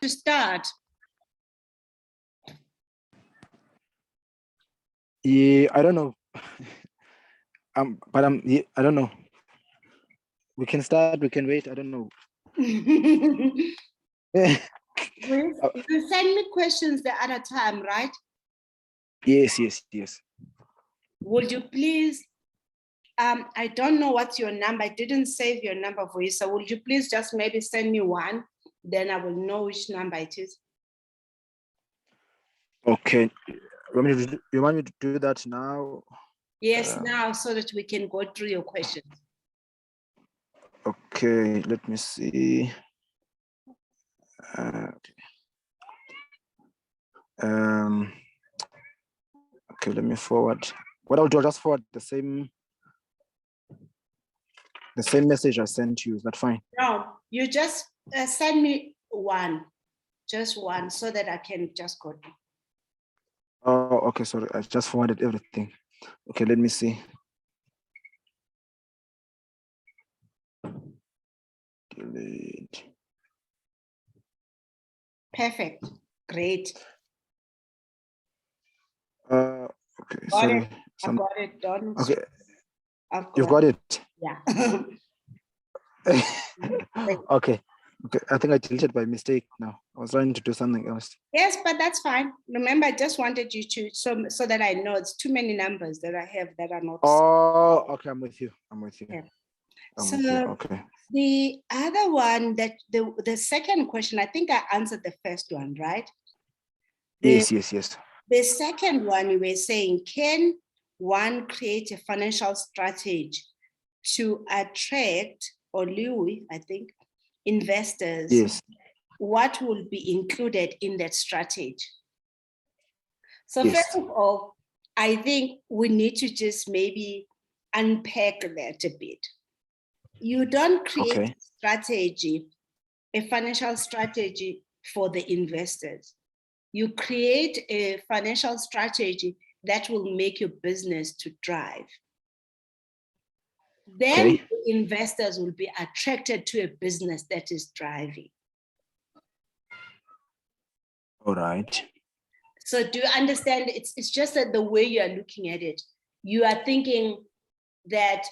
to start? Yeah, I don't know. But yeah, I don't know. We can start, we can wait, I don't know. You send me questions the other time, right? Yes. Would you please, I don't know what's your number. I didn't save your number for you. So would you please just maybe send me one? Then I will know which number it is. Okay. You want me to do that now? Yes, now, so that we can go through your questions. Okay, let me see. Okay. Okay, let me forward. What I'll do, I'll just forward the same message I sent you. Is that fine? No, you just send me one, just one, so that I can just go. Oh, okay, sorry. I just forwarded everything. Okay, let me see. Delete. Perfect. Great. Okay, Got sorry. it. I got it done. Okay. I've got You've got it. Yeah. Okay. Okay. I think I deleted by mistake now. I was trying to do something else. Yes, but that's fine. Remember, I just wanted you to, so that I know it's too many numbers that I have that are not. Oh, okay. I'm with you. Yeah. I'm So with you. Okay. the other one, that the second question, I think I answered the first one, right? Yes. The second one, you were saying, can one create a financial strategy to attract or lure, I think, investors? Yes. What will be included in that strategy? So Yes. first of all, I think we need to just maybe unpack that a bit. You don't create Okay. a strategy, a financial strategy for the investors. You create a financial strategy that will make your business to thrive. Then Okay. the investors will be attracted to a business that is thriving. All right. So do you understand? It's just that the way you are looking at it, you are thinking that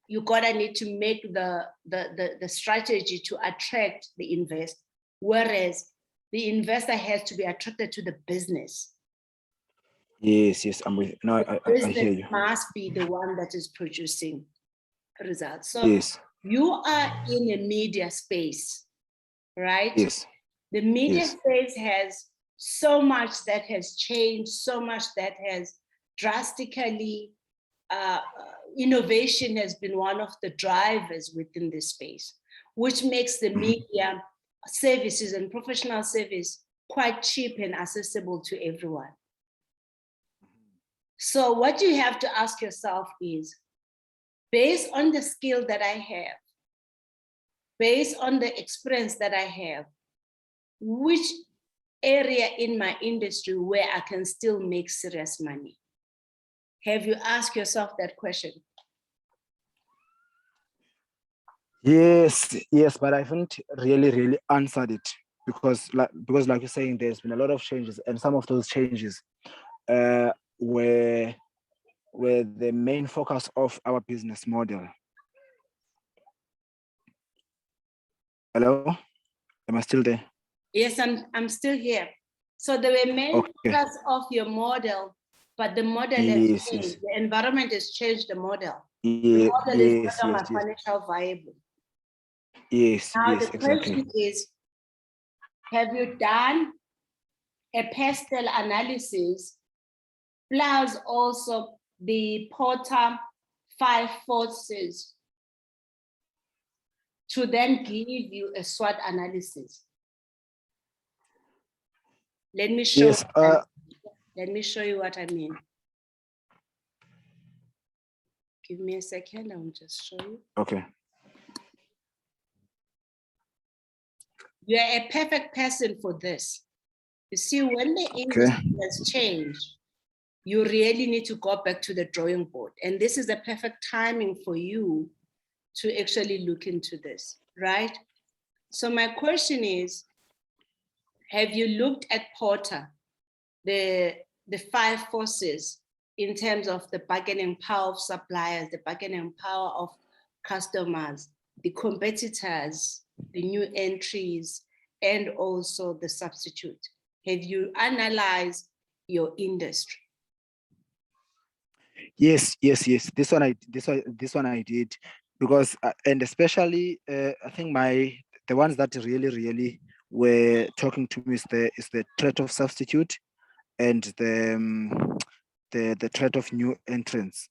you gotta need to make the strategy to attract the investor, whereas the investor has to be attracted to the business. Yes. I'm with. No, I hear you. Must be the one that is producing results. So yes. You are in a media space, right? Yes. The media Yes. space has so much that has changed, so much that has drastically, innovation has been one of the drivers within this space, which makes the media services and professional service quite cheap and accessible to everyone. So what you have to ask yourself is, based on the skill that I have, based on the experience that I have, which area in my industry where I can still make serious money? Have you asked yourself that question? Yes, but I haven't really answered it because like you're saying, there's been a lot of changes, and some of those changes were the main focus of our business model. Hello, am I still there? Yes, I'm still here. So the main focus of your model, but the model has changed. The environment has changed the model. The model is no longer financial viable. Now the question is, have you done a pastel analysis plus also the Porter 5 forces to then give you a SWOT analysis? Let me show you. Let me show you what I mean. Give me a second, I'll just show you. Okay. You're a perfect person for this. You see, when the industry has changed, you really need to go back to the drawing board. And this is the perfect timing for you to actually look into this, right? So my question is, have you looked at Porter, the 5 forces in terms of the bargaining power of suppliers, the bargaining power of customers, the competitors, the new entries, and also the substitute? Have you analyzed your industry? Yes. This one I did, because and especially I think the ones that really were talking to me is the threat of substitute and the threat of new entrants.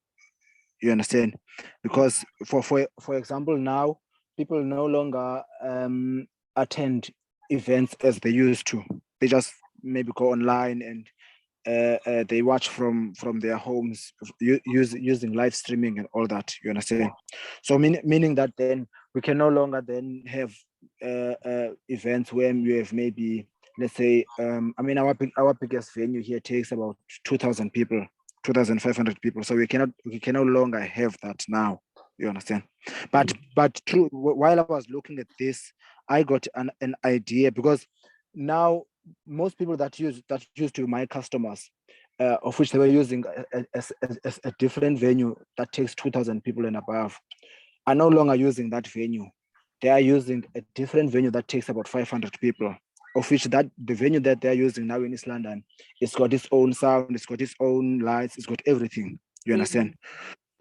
You understand? Because for example, now people no longer attend events as they used to. They just maybe go online and they watch from their homes using live streaming and all that. You understand? So meaning that then we can no longer then have events where we have maybe, let's say, our biggest venue here takes about 2,000 people, 2,500 people. So we can no longer have that now. You understand? But true, while I was looking at this, I got an idea, because now most people that used to be my customers, of which they were using a different venue that takes 2,000 people and above, are no longer using that venue. They are using a different venue that takes about 500 people, of which the venue that they're using now in East London, it's got its own sound, it's got its own lights, it's got everything. You understand?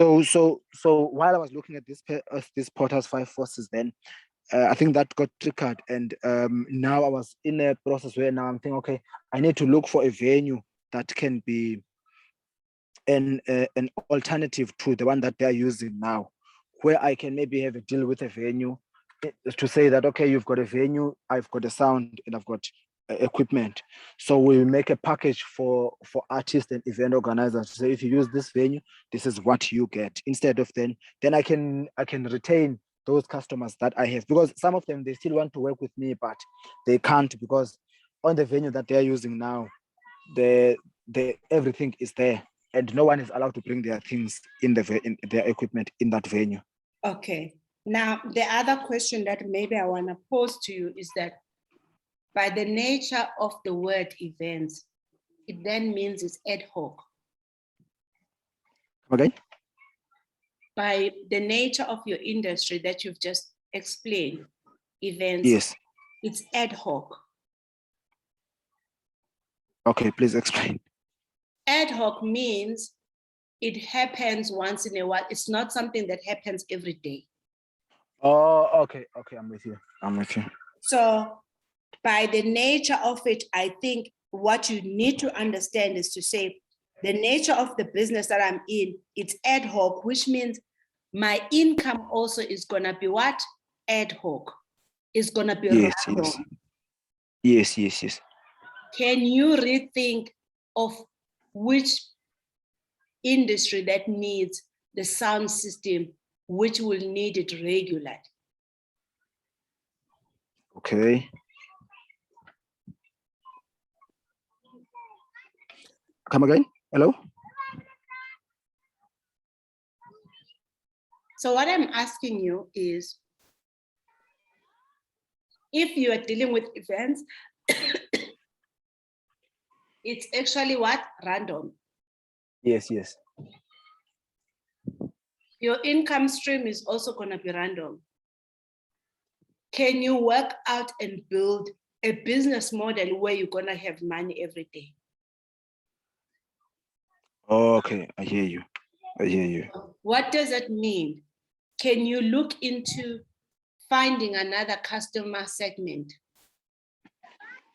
So while I was looking at this Porter's 5 forces, then I think that got triggered, and now I was in a process where now I'm thinking, okay, I need to look for a venue that can be an alternative to the one that they're using now, where I can maybe have a deal with a venue to say that, okay, you've got a venue, I've got a sound, and I've got equipment. So we make a package for artists and event organizers to say, if you use this venue, this is what you get. Instead of then I can retain those customers that I have, because some of them, they still want to work with me, but they can't, because on the venue that they're using now, the everything is there, and no one is allowed to bring their things in their equipment in that venue. Okay. Now, the other question that maybe I want to pose to you is that by the nature of the word events, it then means it's ad hoc. Okay. By the nature of your industry that you've just explained, events, yes, it's ad hoc. Okay, please explain. Ad hoc means it happens once in a while. It's not something that happens every day. Oh, okay, I'm with you. So by the nature of it, I think what you need to understand is to say, the nature of the business that I'm in, it's ad hoc, which means my income also is going to be what? Ad hoc. It's going to be random. Yes. Can you rethink of which industry that needs the sound system, which will need it regularly? Okay. Come again? Hello? So what I'm asking you is, if you are dealing with events, it's actually what? Random. Yes. Your income stream is also going to be random. Can you work out and build a business model where you're going to have money every day? Okay, I hear you. What does it mean? Can you look into finding another customer segment?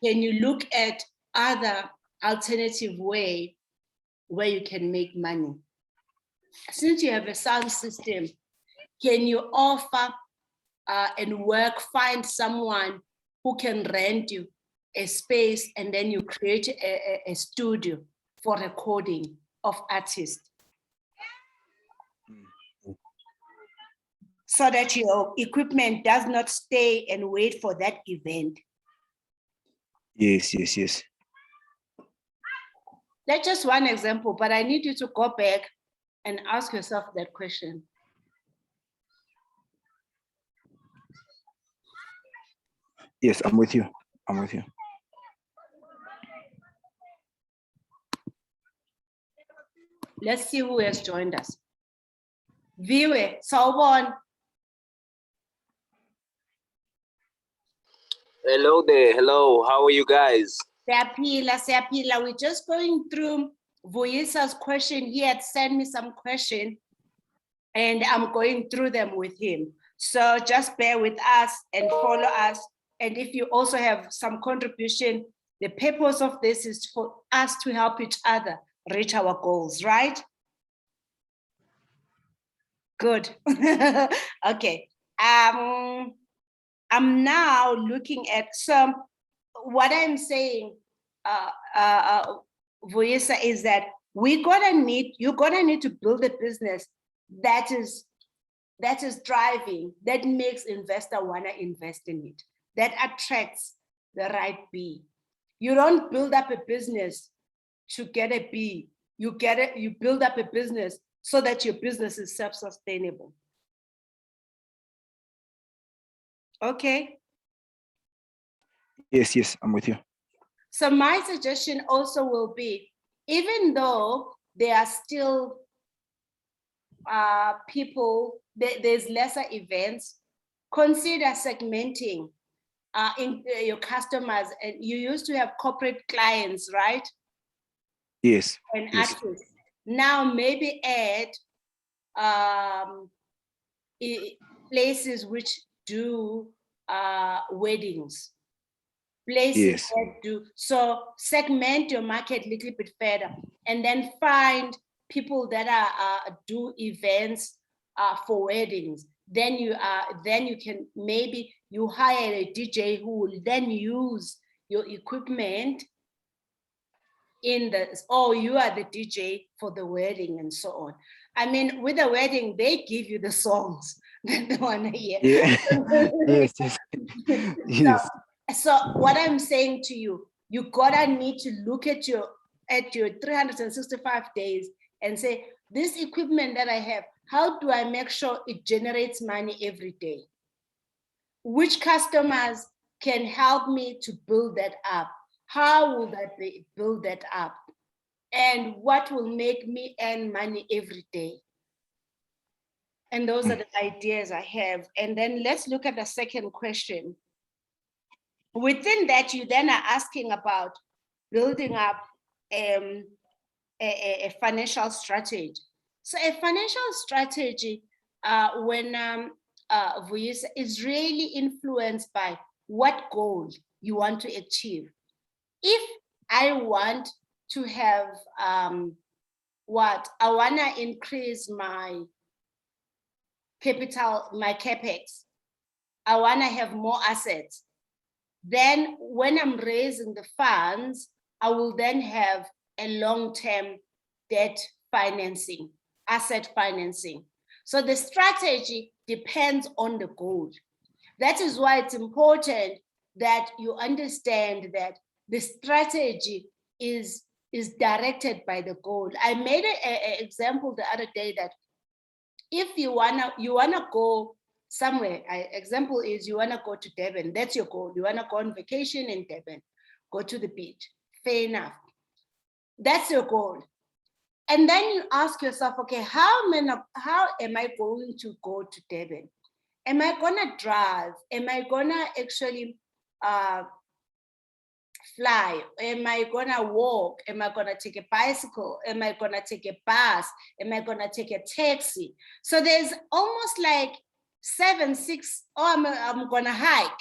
Can you look at other alternative way where you can make money? Since you have a sound system, can you offer and find someone who can rent you a space, and then you create a studio for recording of artists, so that your equipment does not stay and wait for that event? Yes. That's just one example, but I need you to go back and ask yourself that question. Yes, I'm with you. Let's see who has joined us. Viwe, sawubona. Hello there. Hello. How are you guys? Siyaphila. We're just going through Vuyisa's question. He had sent me some question and I'm going through them with him. So just bear with us and follow us. And if you also have some contribution, the purpose of this is for us to help each other reach our goals, right? Good. Okay. I'm now looking at some, what I'm saying, Vuyisa, is that you're gonna need to build a business that is driving, that makes investor wanna invest in it, that attracts the right B. You don't build up a business to get a B. You build up a business so that your business is self-sustainable. Okay. Yes, I'm with you. So my suggestion also will be, even though there are still people, there's lesser events, consider segmenting in your customers. And you used to have corporate clients, right? Yes. And artists. Now maybe add places which do weddings. Places that do, so segment your market a little bit further, and then find people that do events for weddings. Then you can, maybe you hire a DJ who will then use your equipment in the, oh, you are the DJ for the wedding and so on. I mean, with the wedding, they give you the songs that they want to hear. Yeah. Yes. So what I'm saying to you, you gotta need to look at your 365 days and say, this equipment that I have, how do I make sure it generates money every day? Which customers can help me to build that up? How will that be build that up? And what will make me earn money every day? And those are the ideas I have. And then let's look at the second question. Within that, you then are asking about building up a financial strategy. So a financial strategy, Vuyisa, is really influenced by what goal you want to achieve. If I want to have I want to increase my capital, my capex, I want to have more assets. Then when I'm raising the funds, I will then have a long-term debt financing, asset financing. So the strategy depends on the goal. That is why it's important that you understand that the strategy is directed by the goal. I made an example the other day that if you wanna go somewhere, example is you wanna go to Durban, that's your goal. You wanna go on vacation in Durban, go to the beach, fair enough. That's your goal. And then you ask yourself, okay, how am I going to go to Durban? Am I gonna drive? Am I gonna actually fly? Am I gonna walk? Am I gonna take a bicycle? Am I gonna take a bus? Am I gonna take a taxi? So there's almost like 7, 6, I'm gonna hike.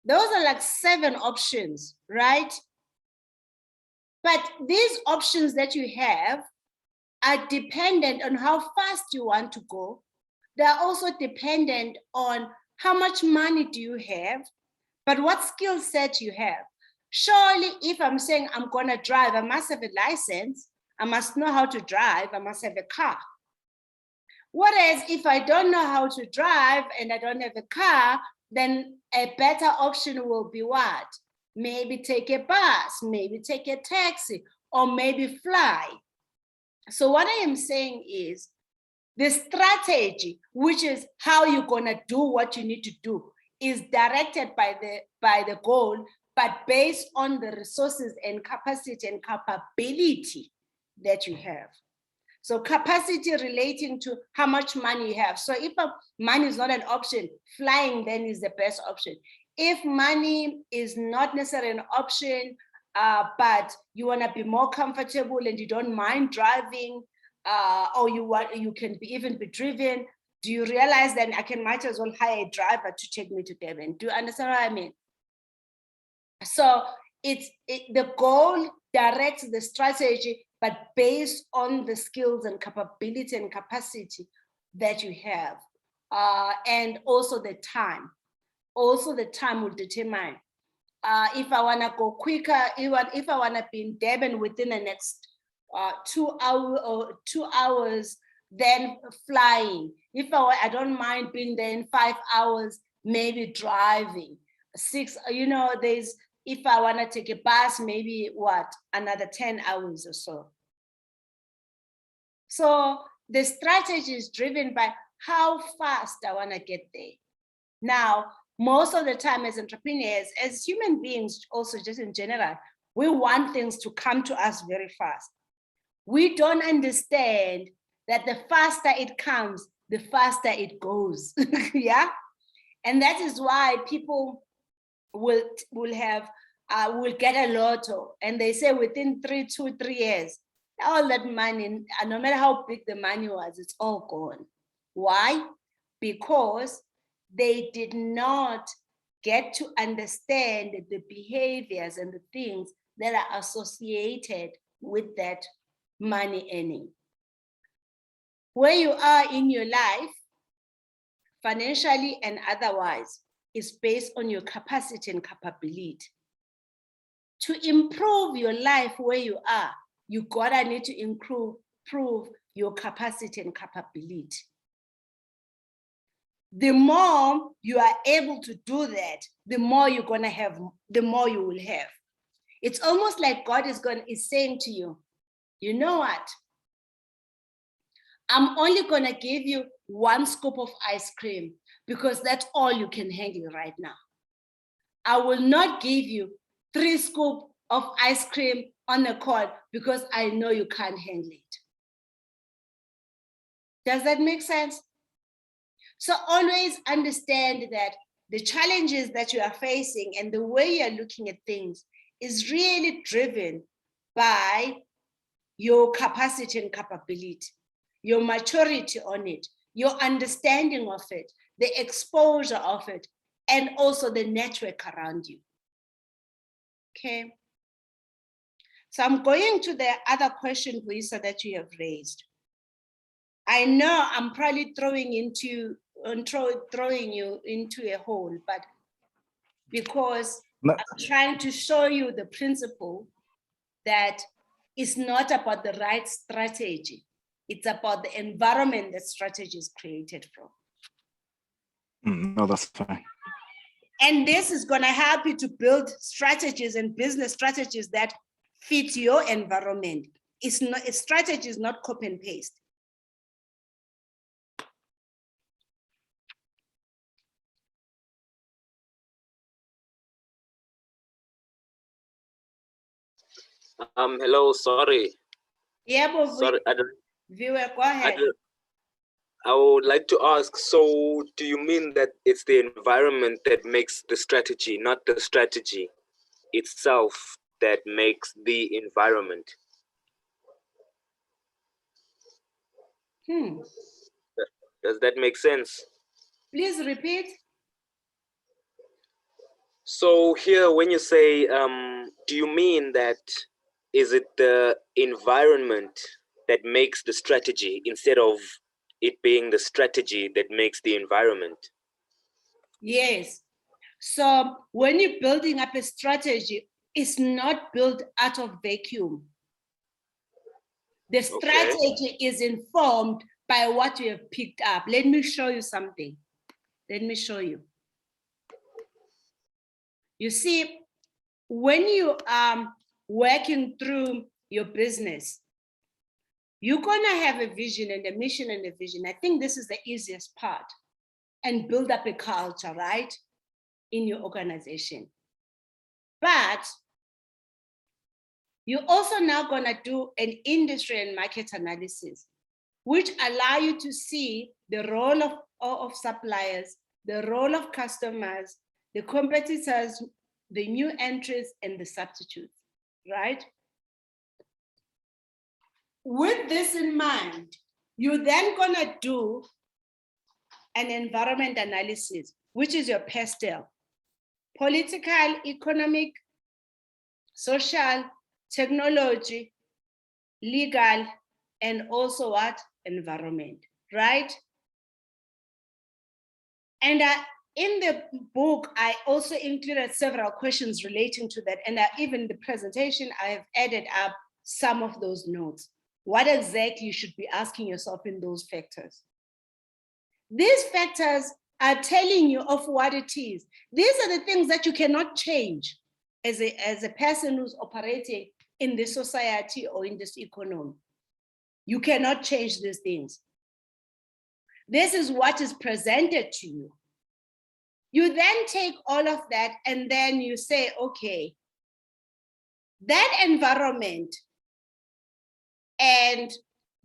Those are like 7 options, right? But these options that you have are dependent on how fast you want to go. They're also dependent on how much money do you have, but what skill set you have. Surely, if I'm saying I'm gonna drive, I must have a license, I must know how to drive, I must have a car. Whereas if I don't know how to drive and I don't have a car, then a better option will be what? Maybe take a bus, maybe take a taxi, or maybe fly. So what I am saying is, the strategy, which is how you're gonna do what you need to do, is directed by the goal, but based on the resources and capacity and capability that you have. So capacity relating to how much money you have. So if money is not an option, flying then is the best option. If money is not necessarily an option, but you want to be more comfortable and you don't mind driving, or you can even be driven, do you realize that might as well hire a driver to take me to Durban? Do you understand what I mean? So the goal directs the strategy, but based on the skills and capability and capacity that you have, and also the time. Also the time will determine. If I want to go quicker, if I want to be in Durban within the next 2 hours, then flying. If I don't mind being there in 5 hours, maybe driving. 6, if I want to take a bus, maybe another 10 hours or so. So the strategy is driven by how fast I want to get there. Now, most of the time as entrepreneurs, as human beings, also just in general, we want things to come to us very fast. We don't understand that the faster it comes, the faster it goes. Yeah. And that is why people will get a lotto, and they say within 2 to 3 years, all that money, no matter how big the money was, it's all gone. Why? Because they did not get to understand the behaviors and the things that are associated with that money earning. Where you are in your life, financially and otherwise, is based on your capacity and capability. To improve your life where you are, you gotta need to improve your capacity and capability. The more you are able to do that, the more you're gonna have, the more you will have. It's almost like God is saying to you, you know what? I'm only gonna give you 1 scoop of ice cream because that's all you can handle right now. I will not give you 3 scoops of ice cream on the call because I know you can't handle it. Does that make sense? So always understand that the challenges that you are facing and the way you're looking at things is really driven by your capacity and capability, your maturity on it, your understanding of it, the exposure of it, and also the network around you. Okay. So I'm going to the other question, Lisa, that you have raised. I know I'm probably throwing you into a hole, but because I'm trying to show you the principle that it's not about the right strategy. It's about the environment that strategy is created from. No, that's fine. And this is going to help you to build strategies and business strategies that fit your environment. A strategy is not copy and paste. Hello, sorry. Yeah, but sorry, viewer, go ahead. I would like to ask, so do you mean that it's the environment that makes the strategy, not the strategy itself that makes the environment? Does that make sense? Please repeat. So here, when you say, do you mean that is it the environment that makes the strategy instead of it being the strategy that makes the environment? Yes. So when you're building up a strategy, it's not built out of vacuum. The strategy is informed by what you have picked up. Let me show you something. Let me show you. You see, when you are working through your business, you're gonna have a vision and a mission and a vision. I think this is the easiest part. And build up a culture, right? In your organization. But you're also now gonna do an industry and market analysis which allow you to see the role of suppliers, the role of customers, the competitors, the new entries, and the substitutes, right? With this in mind, you're then gonna do an environment analysis, which is your PESTEL: political, economic, social, technology, legal, and also what? Environment, right? And in the book, I also included several questions relating to that. And even the presentation, I have added up some of those notes. What exactly you should be asking yourself in those factors? These factors are telling you of what it is. These are the things that you cannot change as a person who's operating in this society or in this economy. You cannot change these things. This is what is presented to you. You then take all of that and then you say, okay, that environment and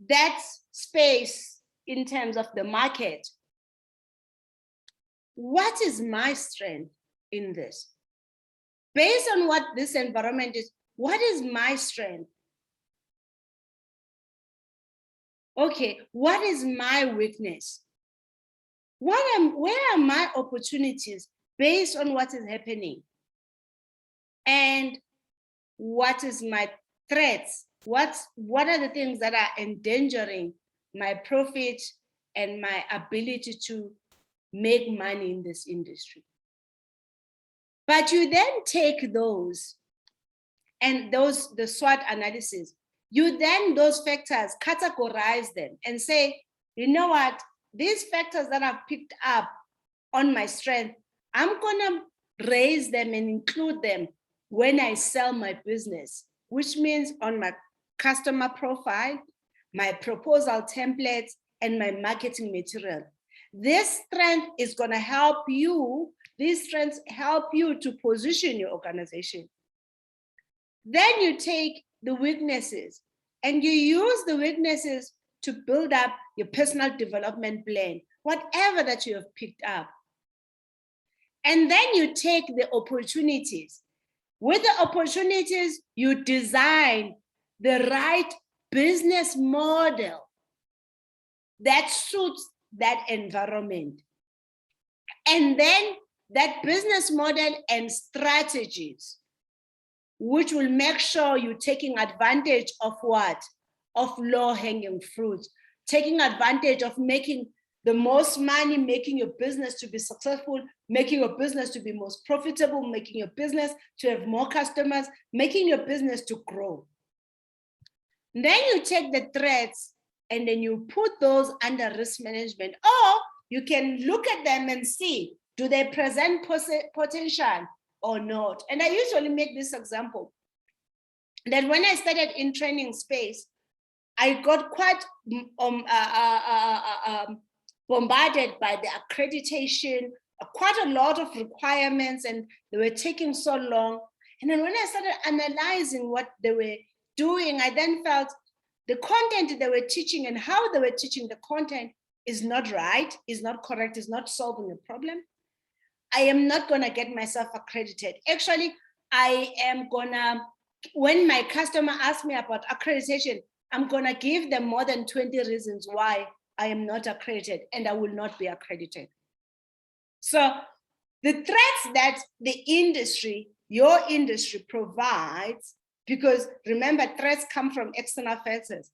that space in terms of the market, what is my strength in this? Based on what this environment is, what is my strength? Okay, what is my weakness? Where are my opportunities based on what is happening? And what is my threats? What are the things that are endangering my profit and my ability to make money in this industry? But you then take those and the SWOT analysis, you then those factors categorize them and say, you know what, these factors that I've picked up on my strength, I'm gonna raise them and include them when I sell my business, which means on my customer profile, my proposal templates, and my marketing material. This strength is gonna help you, these strengths help you to position your organization. Then you take the weaknesses and you use the weaknesses to build up your personal development plan, whatever that you have picked up. And then you take the opportunities. With the opportunities, you design the right business model that suits that environment. And then that business model and strategies, which will make sure you're taking advantage of what? Of low-hanging fruits, taking advantage of making the most money, making your business to be successful, making your business to be most profitable, making your business to have more customers, making your business to grow. And then you take the threats and then you put those under risk management, or you can look at them and see, do they present potential or not? And I usually make this example that when I started in training space, I got quite bombarded by the accreditation, quite a lot of requirements, and they were taking so long. And then when I started analyzing what they were doing, I then felt the content they were teaching and how they were teaching the content is not right, is not correct, is not solving the problem. I am not gonna get myself accredited. Actually, I am gonna, when my customer asks me about accreditation, I'm gonna give them more than 20 reasons why I am not accredited and I will not be accredited. So the threats that the industry, your industry provides, because remember, threats come from external factors,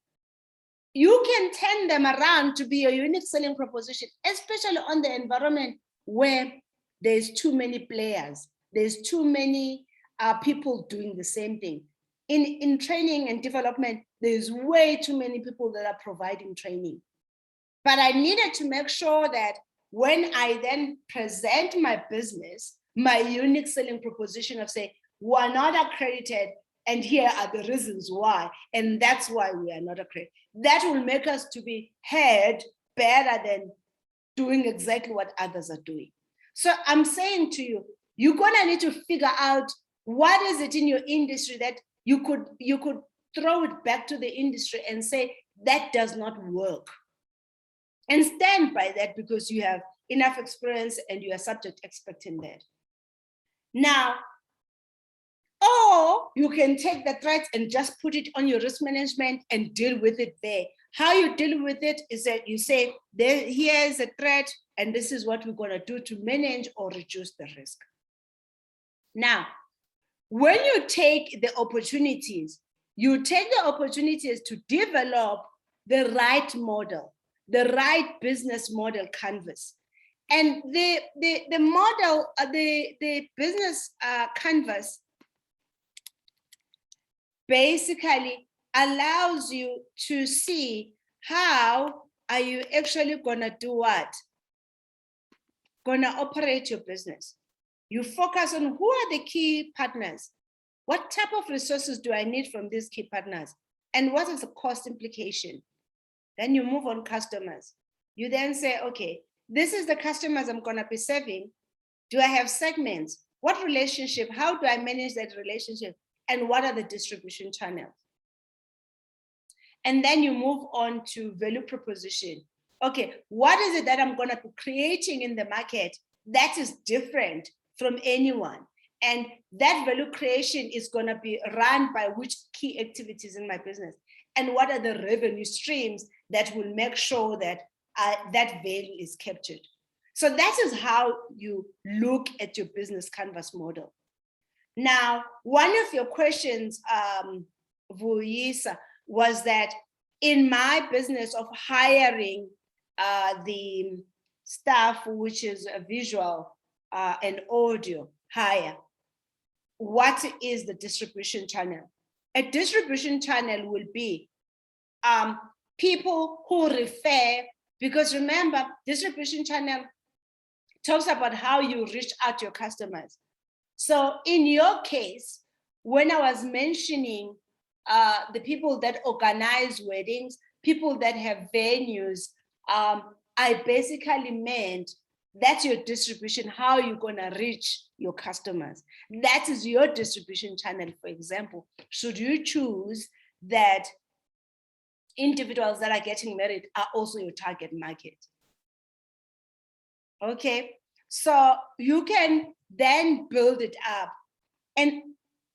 you can turn them around to be your unique selling proposition, especially on the environment where there's too many players, there's too many people doing the same thing. In training and development, there's way too many people that are providing training. But I needed to make sure that when I then present my business, my unique selling proposition of say, we are not accredited, and here are the reasons why, and that's why we are not accredited. That will make us to be heard better than doing exactly what others are doing. So I'm saying to you, you're gonna need to figure out what is it in your industry that you could throw it back to the industry and say, that does not work. And stand by that because you have enough experience and you are subject expert in that. Now, or you can take the threats and just put it on your risk management and deal with it there. How you deal with it is that you say, here is a threat, and this is what we're going to do to manage or reduce the risk. Now, when you take the opportunities, you take the opportunities to develop the right model, the right business model canvas. And the model, the business canvas basically allows you to see how are you actually gonna do what? Gonna operate your business. You focus on who are the key partners. What type of resources do I need from these key partners? And what is the cost implication? Then you move on customers. You then say, okay, this is the customers I'm gonna be serving. Do I have segments? What relationship? How do I manage that relationship? And what are the distribution channels? And then you move on to value proposition. Okay, what is it that I'm gonna be creating in the market that is different from anyone? And that value creation is gonna be run by which key activities in my business? And what are the revenue streams that will make sure that that value is captured? So that is how you look at your business canvas model. Now, one of your questions, Vuyisa, was that in my business of hiring the staff, which is a visual and audio hire, what is the distribution channel? A distribution channel will be people who refer, because remember, distribution channel talks about how you reach out to your customers. So in your case, when I was mentioning the people that organize weddings, people that have venues, I basically meant that's your distribution, how you're gonna reach your customers. That is your distribution channel, for example. Should you choose that individuals that are getting married are also your target market? Okay, so you can then build it up. And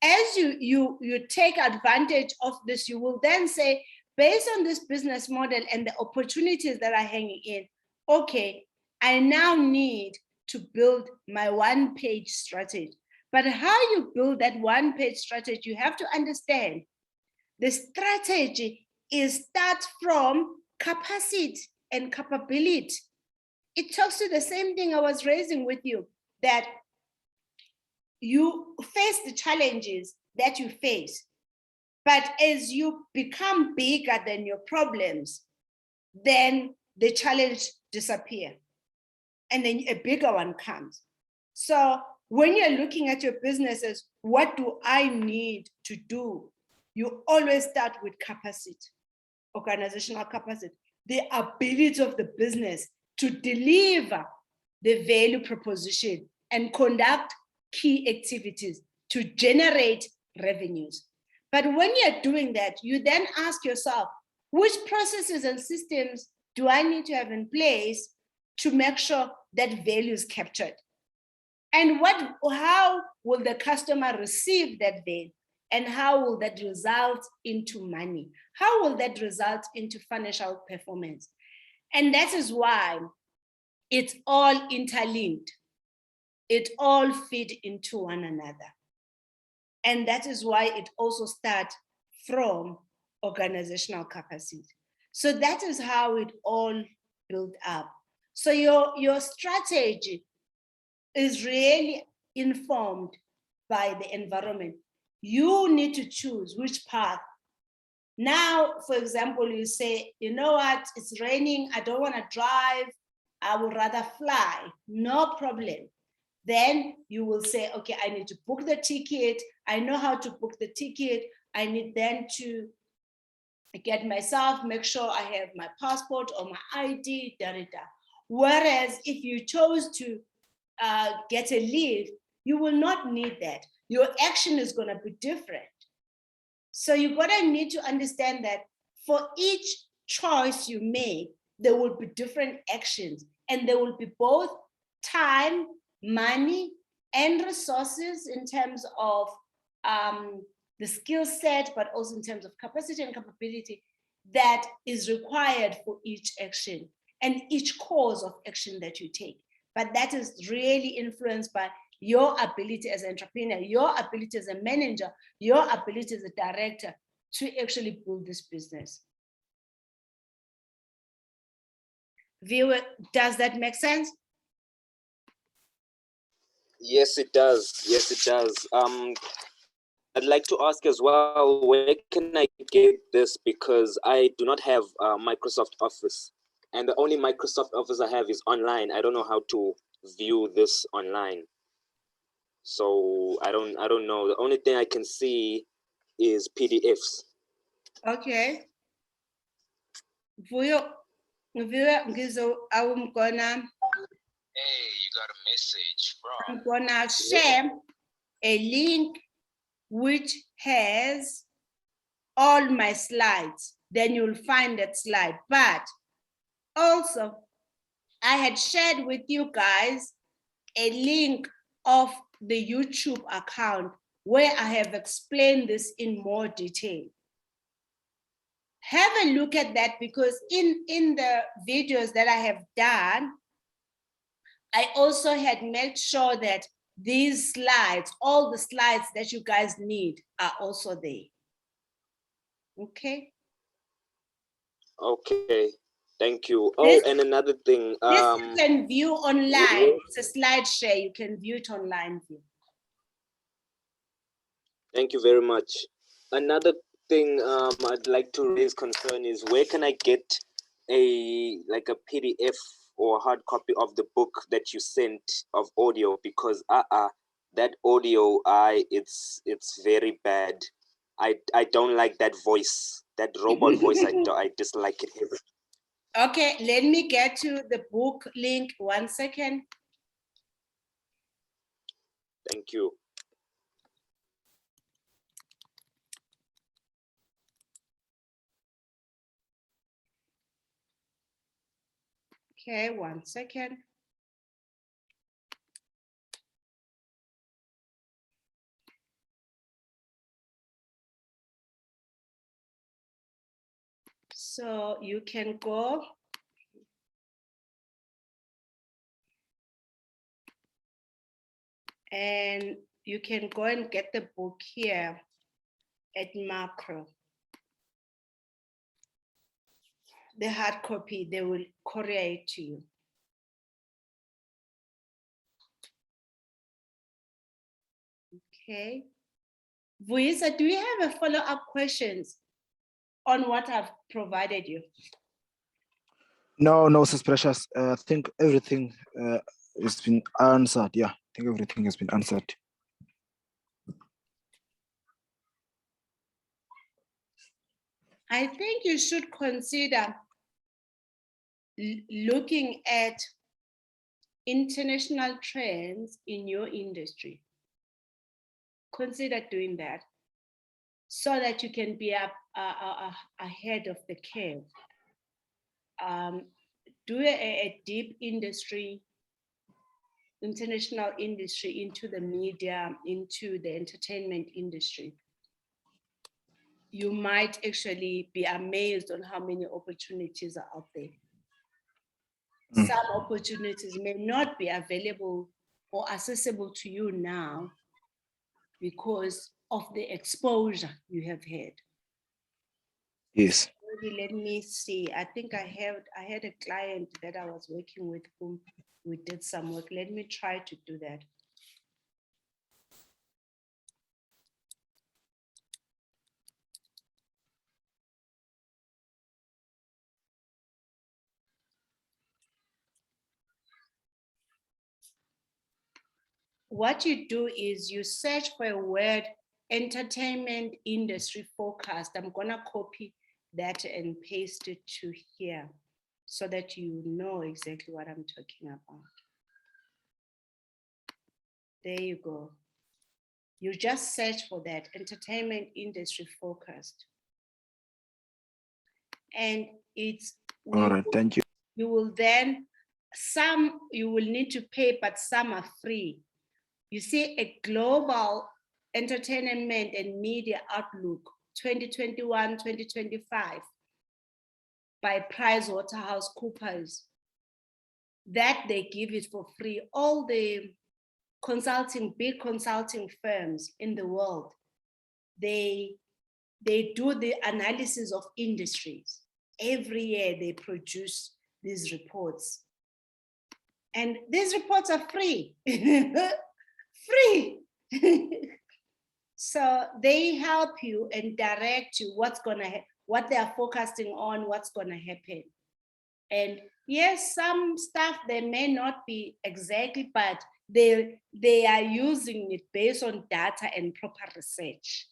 as you take advantage of this, you will then say, based on this business model and the opportunities that are hanging in, okay, I now need to build my one-page strategy. But how you build that one-page strategy, you have to understand the strategy is start from capacity and capability. It talks to the same thing I was raising with you, that you face the challenges that you face, but as you become bigger than your problems, then the challenge disappears and then a bigger one comes. So when you're looking at your businesses, what do I need to do? You always start with capacity, organizational capacity, the ability of the business to deliver the value proposition and conduct key activities to generate revenues. But when you're doing that, you then ask yourself, which processes and systems do I need to have in place to make sure that value is captured? And how will the customer receive that value? And how will that result into money? How will that result into financial performance? And that is why it's all interlinked. It all feed into one another. And that is why it also starts from organizational capacity. So that is how it all built up. So your strategy is really informed by the environment. You need to choose which path. Now, for example, you say, you know what, it's raining, I don't want to drive, I would rather fly, no problem. Then you will say, okay, I need to book the ticket. I know how to book the ticket. I need then to get myself, make sure I have my passport or my ID, Whereas if you chose to get a leave, you will not need that. Your action is going to be different. So you're going to need to understand that for each choice you make, there will be different actions, and there will be both time, money, and resources in terms of the skill set, but also in terms of capacity and capability that is required for each action and each course of action that you take. But that is really influenced by your ability as an entrepreneur, your ability as a manager, your ability as a director to actually build this business. Viewer, does that make sense? Yes, it does. Yes, it does. I'd like to ask as well, where can I get this? Because I do not have Microsoft Office, and the only Microsoft Office I have is online. I don't know how to view this online. So I don't know. The only thing I can see is PDFs. Okay. I'm gonna. Hey, you got a message, bro. I'm gonna share a link which has all my slides. Then you'll find that slide. But also, I had shared with you guys a link of the YouTube account where I have explained this in more detail. Have a look at that, because in the videos that I have done, I also had made sure that these slides, all the slides that you guys need, are also there. Okay. Okay. Thank you. Oh, and another thing. This you can view online. It's a slide share. You can view it online. Thank you very much. Another thing I'd like to raise concern is, where can I get a PDF or hard copy of the book that you sent of audio? Because that audio, it's very bad. I don't like that voice, that robot voice. I dislike it heavily. Okay, let me get to the book link. 1 second. Thank you. Okay, 1 second. So you can go and you can go and get the book here at Macro. The hard copy, they will courier it to you. Okay. Vuisa, do you have a follow-up questions on what I've provided you? No, Sis Precious. I think everything has been answered. Yeah, I think everything has been answered. I think you should consider looking at international trends in your industry. Consider doing that so that you can be up ahead of the curve. Do a deep industry, international industry, into the media, into the entertainment industry. You might actually be amazed on how many opportunities are out there. Some opportunities may not be available or accessible to you now because of the exposure you have had. Yes. Let me see. I think I had a client that I was working with whom we did some work. Let me try to do that. What you do is you search for a word, entertainment industry forecast. I'm gonna copy that and paste it to here so that you know exactly what I'm talking about. There you go. You just search for that, entertainment industry forecast. And it's all right, thank you. You will then, some you will need to pay, but some are free. You see, a global entertainment and media outlook 2021-2025 by PricewaterhouseCoopers, that they give it for free. All the big consulting firms in the world, they do the analysis of industries. Every year they produce these reports. And these reports are free. Free. So they help you and direct you what they are focusing on, what's gonna happen. And yes, some stuff they may not be exactly, but they are using it based on data and proper research.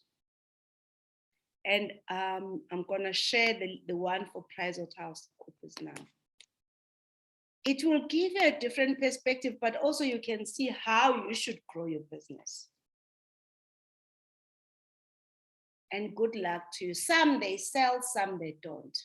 And I'm gonna share the one for PricewaterhouseCoopers now. It will give you a different perspective, but also you can see how you should grow your business. And good luck to you. Some they sell, some they don't.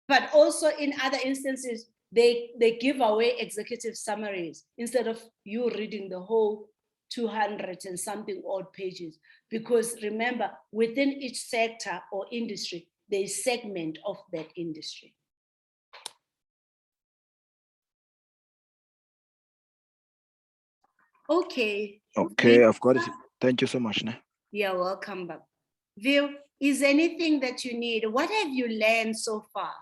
But also in other instances, they give away executive summaries instead of you reading the whole 200 and something odd pages. Because remember, within each sector or industry, there's a segment of that industry. Okay. Okay, I've got it. Thank you so much. Ne? You're welcome back. Vil, is anything that you need? What have you learned so far?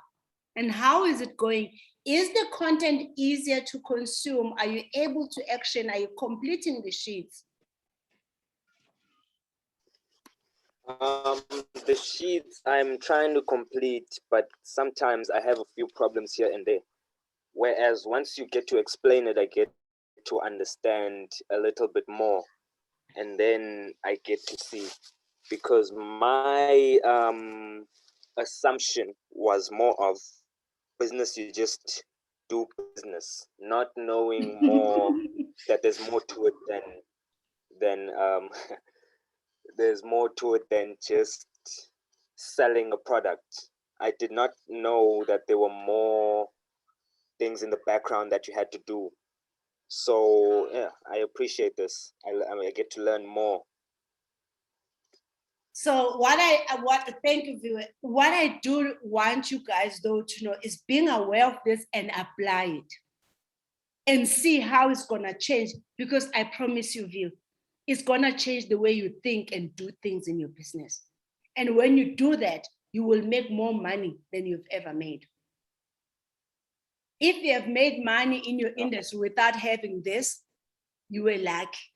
And how is it going? Is the content easier to consume? Are you able to action? Are you completing the sheets? The sheets I'm trying to complete, but sometimes I have a few problems here and there. Whereas once you get to explain it, I get to understand a little bit more, and then I get to see, because my assumption was more of business, you just do business, not knowing more that there's more to it than there's more to it than just selling a product. I did not know that there were more things in the background that you had to do. So yeah, I appreciate this. I get to learn more. So thank you, viewer. What I do want you guys though to know is being aware of this and apply it and see how it's gonna change, because I promise you, Vil, it's gonna change the way you think and do things in your business. And when you do that, you will make more money than you've ever made. If you have made money in your industry without having this, you were lucky.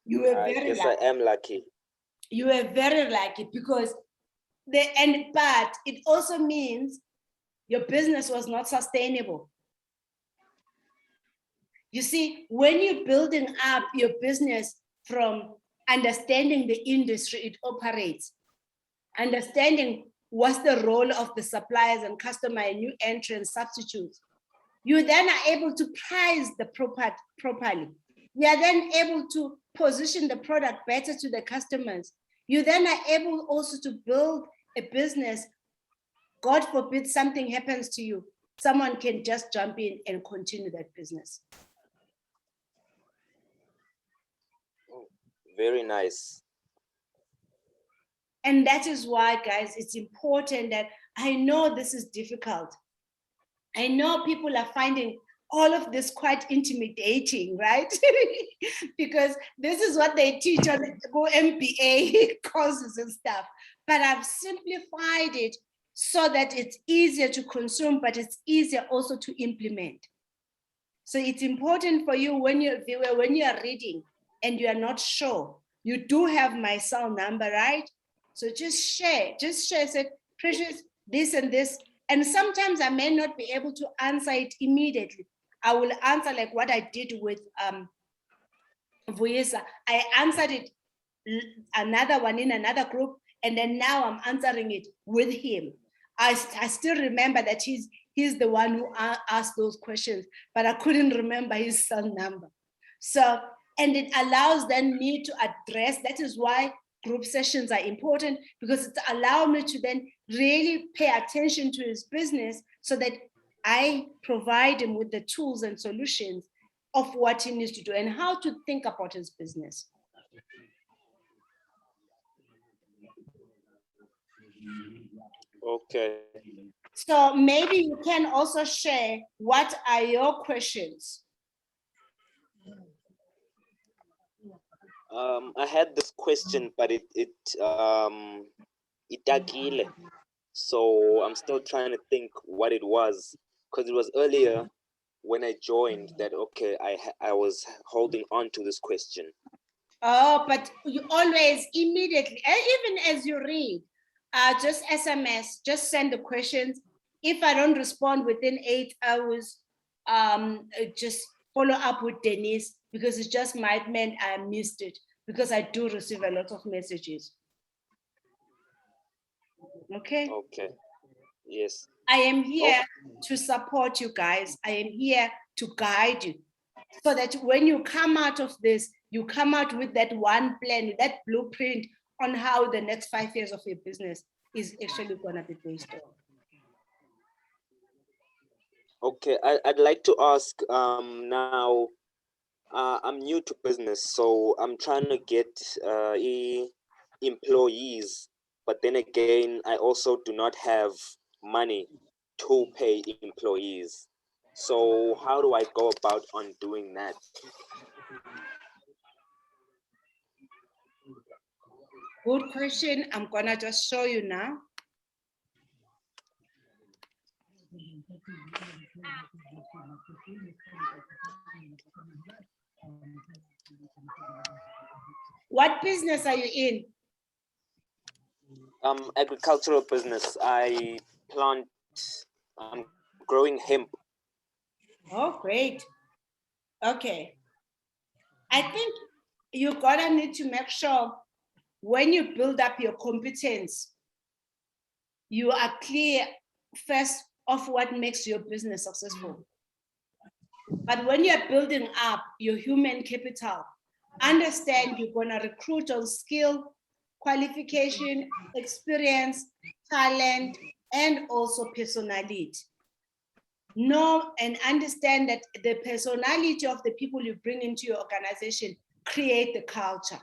You were very lucky. I am lucky. You were very lucky, because but it also means your business was not sustainable. You see, when you're building up your business from understanding the industry it operates, understanding what's the role of the suppliers and customer and new entrants, substitutes, you then are able to price the product properly. You are then able to position the product better to the customers. You then are able also to build a business. God forbid something happens to you, someone can just jump in and continue that business. Very nice. And that is why, guys, it's important that I know this is difficult. I know people are finding all of this quite intimidating, right? Because this is what they teach on MBA courses and stuff. But I've simplified it so that it's easier to consume, but it's easier also to implement. So it's important for you when you are reading and you are not sure, you do have my cell number, right? So just share, say, Precious, this and this. And sometimes I may not be able to answer it immediately. I will answer like what I did with Vuyisa. I answered it, another one in another group, and then now I'm answering it with him. I still remember that he's the one who asked those questions, but I couldn't remember his cell number. So, and it allows then me to address, that is why group sessions are important because it allows me to then really pay attention to his business so that I provide him with the tools and solutions of what he needs to do and how to think about his business. Okay. So maybe you can also share what are your questions? I had this question, but it itagile. So I'm still trying to think what it was, because it was earlier when I joined that, okay, I was holding on to this question. Oh, but you always immediately, even as you read, just SMS, just send the questions. If I don't respond within 8 hours, just follow up with Denise, because it just might mean I missed it, because I do receive a lot of messages. Okay? Okay. Yes. I am here to support you guys. I am here to guide you so that when you come out of this, you come out with that one plan, that blueprint on how the next 5 years of your business is actually going to be based on. Okay, I'd like to ask now, I'm new to business, so I'm trying to get employees, but then again, I also do not have money to pay employees. So how do I go about on doing that? Good question. I'm going to just show you now. What business are you in? Agricultural business. I'm growing hemp. Oh, great. Okay. I think you're going to need to make sure when you build up your competence, you are clear first of what makes your business successful. But when you're building up your human capital, understand you're going to recruit on skill, qualification, experience, talent, and also personality. Know and understand that the personality of the people you bring into your organization create the culture.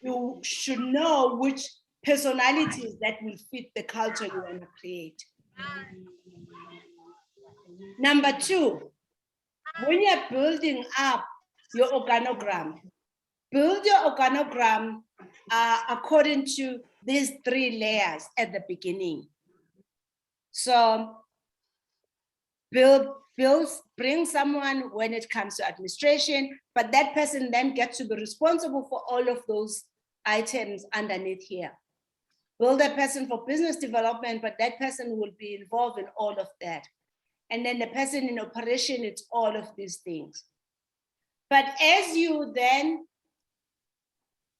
You should know which personalities that will fit the culture you want to create. Number two, when you're building up your organogram, build your organogram according to these 3 layers at the beginning. So bring someone when it comes to administration, but that person then gets to be responsible for all of those items underneath here. Build a person for business development, but that person will be involved in all of that. And then the person in operation, it's all of these things. But as you then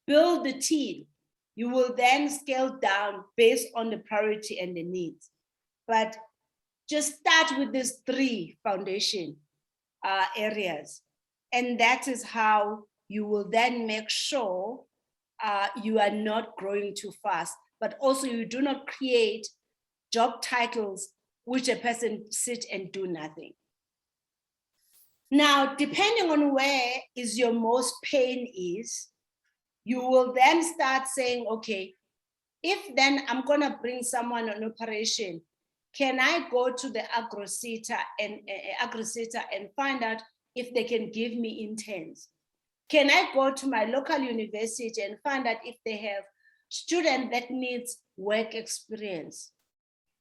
build the team, you will then scale down based on the priority and the needs. But just start with these 3 foundation areas. And that is how you will then make sure you are not growing too fast, but also you do not create job titles which a person sit and do nothing. Now, depending on where is your most pain is, you will then start saying, okay, if then I'm gonna bring someone on operation, can I go to the AgroSeta and find out if they can give me interns? Can I go to my local university and find out if they have student that needs work experience?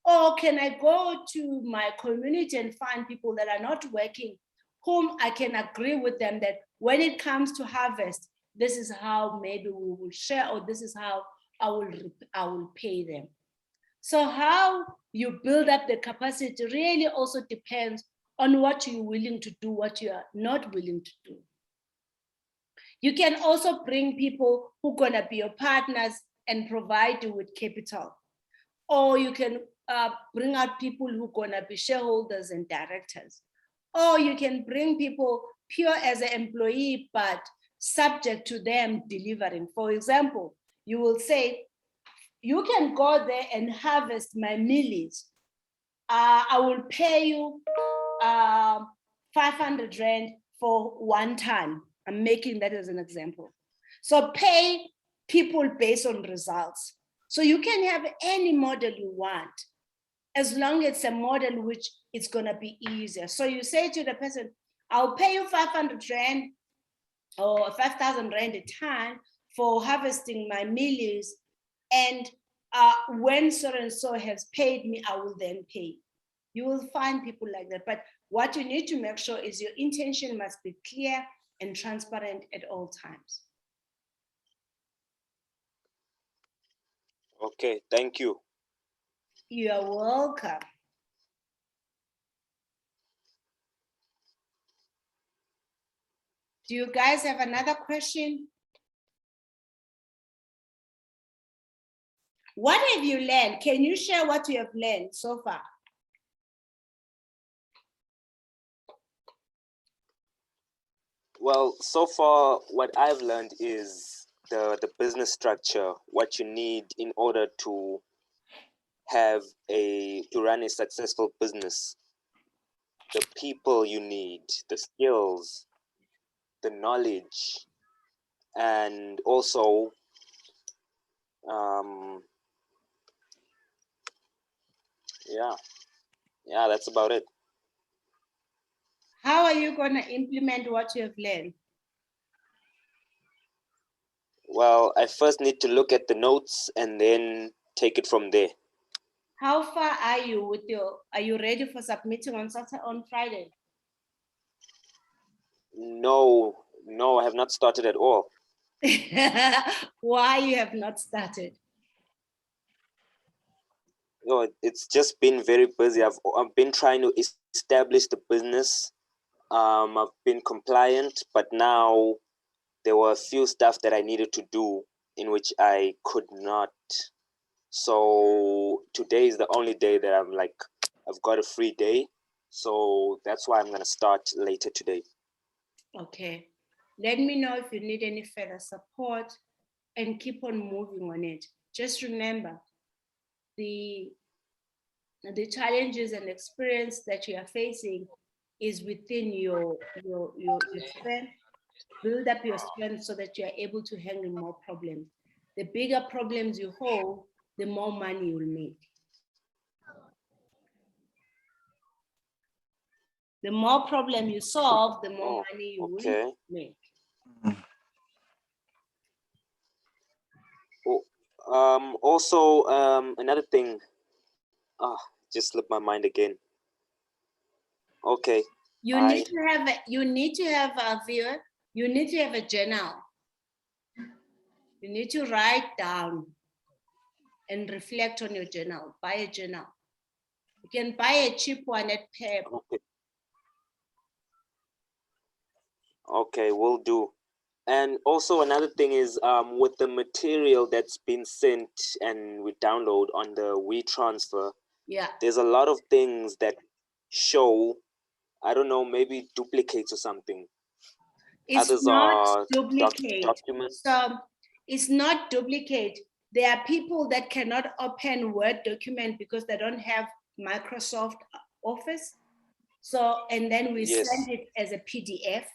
Or can I go to my community and find people that are not working, whom I can agree with them that when it comes to harvest, this is how maybe we will share, or this is how I will pay them. So how you build up the capacity really also depends on what you're willing to do, what you are not willing to do. You can also bring people who are gonna be your partners and provide you with capital. Or you can bring out people who are gonna be shareholders and directors. Or you can bring people pure as an employee, but subject to them delivering. For example, you will say, you can go there and harvest my millage. I will pay you 500 Rand for 1 ton. I'm making that as an example. So pay people based on results. So you can have any model you want, as long as it's a model which is gonna be easier. So you say to the person, I'll pay you 500 Rand or 5,000 Rand a ton for harvesting my millage. And when so and so has paid me, I will then pay. You will find people like that. But what you need to make sure is your intention must be clear and transparent at all times. Okay, thank you. You're welcome. Do you guys have another question? What have you learned? Can you share what you have learned so far? Well, so far, what I've learned is the business structure, what you need in order to run a successful business, the people you need, the skills, the knowledge, and also yeah, that's about it. How are you going to implement what you have learned? Well, I first need to look at the notes and then take it from there. How far are you with are you ready for submitting on Friday? No, I have not started at all. Why you have not started? No, it's just been very busy. I've been trying to establish the business. I've been compliant, but now there were a few stuff that I needed to do in which I could not. So today is the only day that I'm like, I've got a free day. So that's why I'm gonna start later today. Okay. Let me know if you need any further support and keep on moving on it. Just remember the challenges and experience that you are facing is within your strength. Build up your strength so that you are able to handle more problems. The bigger problems you hold, the more money you'll make. The more problem you solve, the more money you will make. Also, another thing, just slipped my mind again. Okay. You need to have a viewer. You need to have a journal. You need to write down and reflect on your journal. Buy a journal. You can buy a cheap one at Pep. Okay, will do. And also another thing is with the material that's been sent and we download on the WeTransfer, there's a lot of things that show, I don't know, maybe duplicates or something. It's not duplicate. Documents. So it's not duplicate. There are people that cannot open Word document because they don't have Microsoft Office. So, and then we send it as a PDF.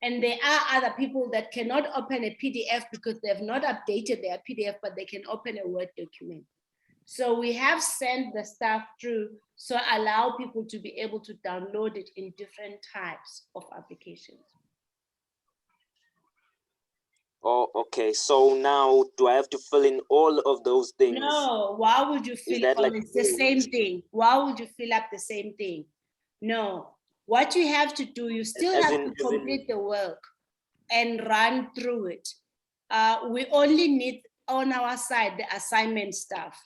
And there are other people that cannot open a PDF because they have not updated their PDF, but they can open a Word document. So we have sent the stuff through, so allow people to be able to download it in different types of applications. Oh, okay. So now do I have to fill in all of those things? No, why would you fill all? It's the same thing. Why would you fill up the same thing? No. What you have to do, you still have to complete the work and run through it. We only need on our side the assignment stuff,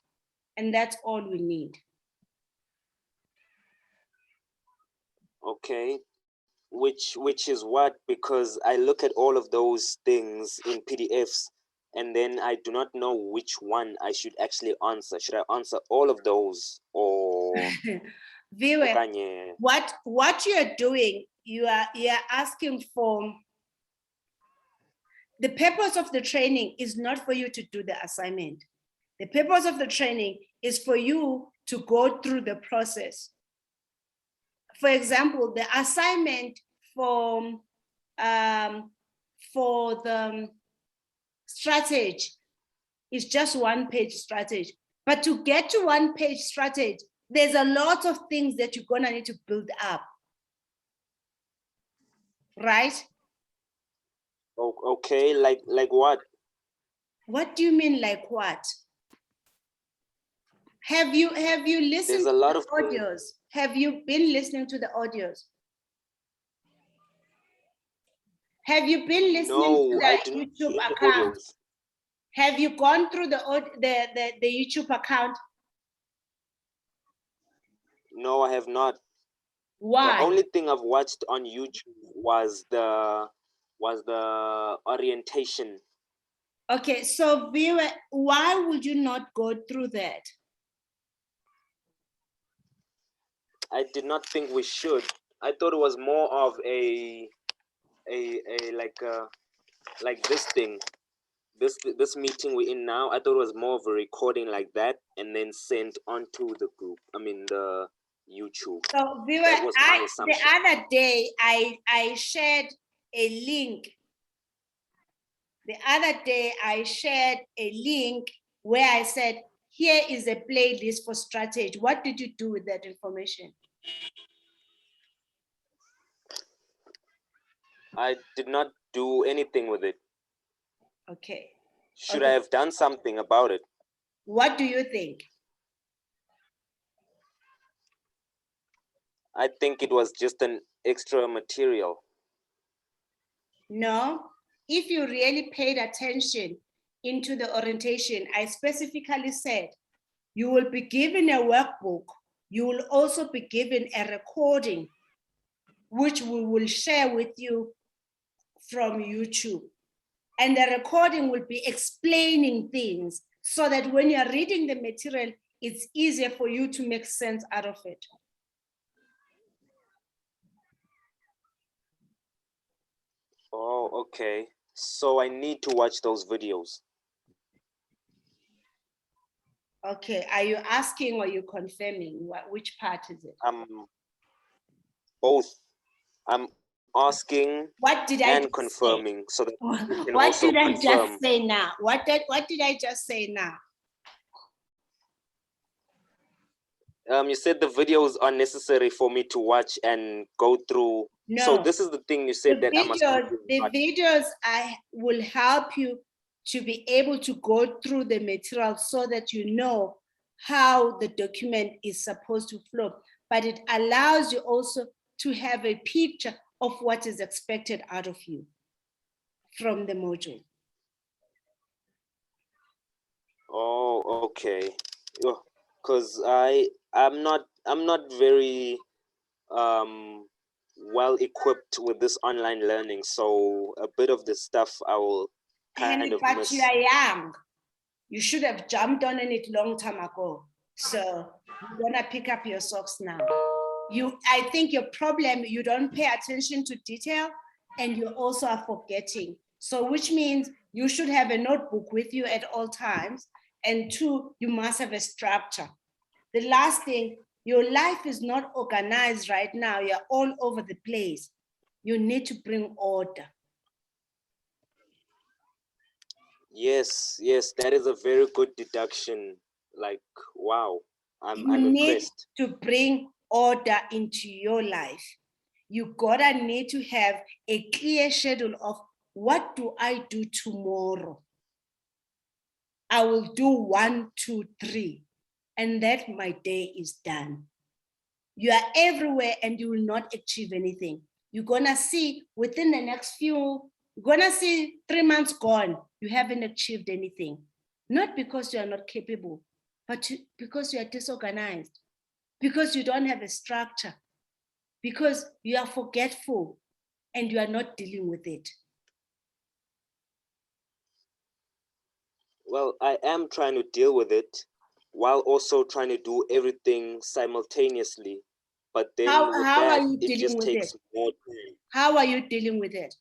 and that's all we need. Okay, which is what? Because I look at all of those things in PDFs and then I do not know which one I should actually answer. Should I answer all of those or Viewer, what you're doing, you are asking for the purpose of the training is not for you to do the assignment. The purpose of the training is for you to go through the process. For example, the assignment for the strategy is just one-page strategy. But to get to one-page strategy, there's a lot of things that you're gonna need to build up, right? Oh, okay, like what? What do you mean, like what? Have you listened There's a to lot the of things. audios? Have you been listening to the audios? Have you been listening to the YouTube account? Have you gone through the YouTube account? No, I have not. Why? The only thing I've watched on YouTube was the orientation. Okay, so viewer, why would you not go through that? I did not think we should. I thought it was more of a like this thing, this meeting we're in now. I thought it was more of a recording like that and then sent onto the group. I mean the YouTube. So viewer, That was my assumption. the other day I shared a link. The other day I shared a link where I said, here is a playlist for strategy. What did you do with that information? I did not do anything with it. Okay. Should I have done something about it? What do you think? I think it was just an extra material. No, if you really paid attention into the orientation, I specifically said, you will be given a workbook. You will also be given a recording, which we will share with you from YouTube. And the recording will be explaining things so that when you're reading the material, it's easier for you to make sense out of it. Oh, okay. So I need to watch those videos. Okay, are you asking or you confirming? Which part is it? Both. I'm asking what did I and confirming say? So that you can what also did I confirm. just say now? What did I just say now? You said the videos are necessary for me to watch and go through. No. So this is the thing you said that I must do. The videos I will help you to be able to go through the material so that you know how the document is supposed to flow. But it allows you also to have a picture of what is expected out of you from the module. Oh, okay. Because I'm not very well equipped with this online learning, so a bit of the stuff I will kind of but miss. You are young. You should have jumped on it long time ago. So you're gonna pick up your socks now. I think your problem, you don't pay attention to detail and you also are forgetting. So which means you should have a notebook with you at all times. And two, you must have a structure. The last thing, your life is not organized right now. You're all over the place. You need to bring order. Yes, that is a very good deduction. Like, wow, I'm impressed. You need to bring order into your life. You gotta need to have a clear schedule of what do I do tomorrow? I will do 1, 2, 3, and that my day is done. You are everywhere and you will not achieve anything. You're gonna see within the next you're gonna see 3 months gone, you haven't achieved anything. Not because you are not capable, but because you are disorganized, because you don't have a structure, because you are forgetful and you are not dealing with it. Well, I am trying to deal with it while also trying to do everything simultaneously. But then how that, are you it dealing just with takes it? more time. How are you dealing with it?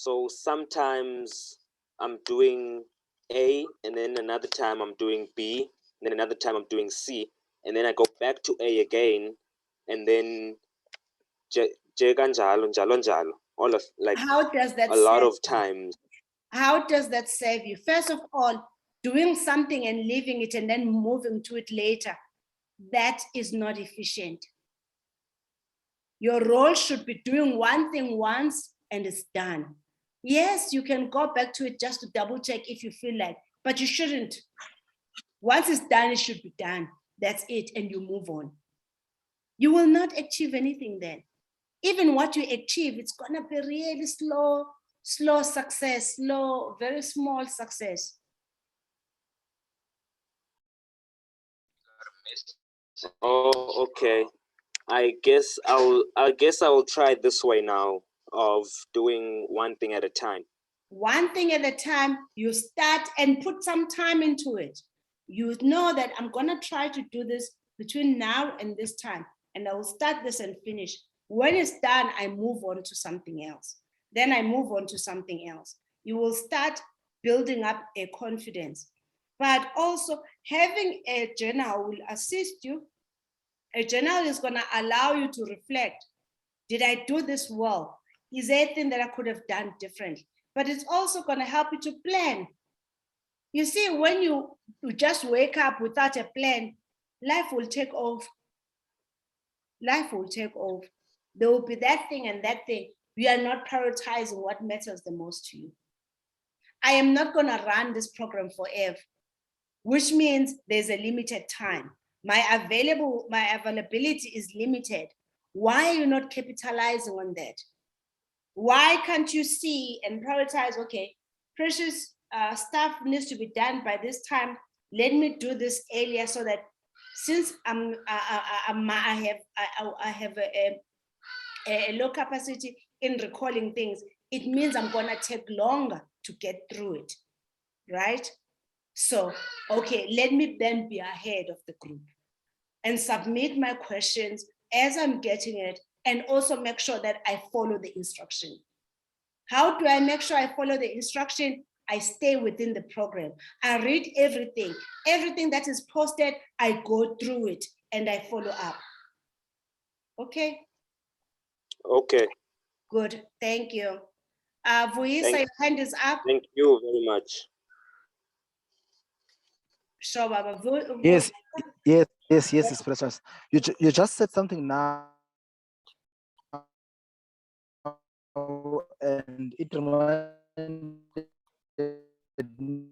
So sometimes I'm doing A, and then another time I'm doing B, and then another time I'm doing C, and then I go back to A again, and then all of like how does that a lot save of times. How does that save you? First of all, doing something and leaving it and then moving to it later, that is not efficient. Your role should be doing one thing once and it's done. Yes, you can go back to it just to double check if you feel like, but you shouldn't. Once it's done, it should be done. That's it, and you move on. You will not achieve anything then. Even what you achieve, it's gonna be really slow success, slow, very small success. Oh, okay. I guess I will try this way now of doing one thing at a time. One thing at a time, you start and put some time into it. You know that I'm gonna try to do this between now and this time, and I will start this and finish. When it's done, I move on to something else. Then I move on to something else. You will start building up a confidence. But also having a journal will assist you. A journal is gonna allow you to reflect. Did I do this well? Is there anything that I could have done differently? But it's also going to help you to plan. You see, when you just wake up without a plan, life will take off. Life will take off. There will be that thing and that thing. We are not prioritizing what matters the most to you. I am not going to run this program forever, which means there's a limited time. My availability is limited. Why are you not capitalizing on that? Why can't you see and prioritize, okay, precious stuff needs to be done by this time. Let me do this earlier so that since I have a low capacity in recalling things, it means I'm gonna take longer to get through it, right? So, okay, let me then be ahead of the group and submit my questions as I'm getting it, and also make sure that I follow the instruction. How do I make sure I follow the instruction? I stay within the program. I read everything. Everything that is posted, I go through it and I follow up. Okay? Okay. Good, thank you. Vuisa, your hand is up. Thank you very much. Sure, Baba. Yes, it's precious. You just said something now, and it reminded me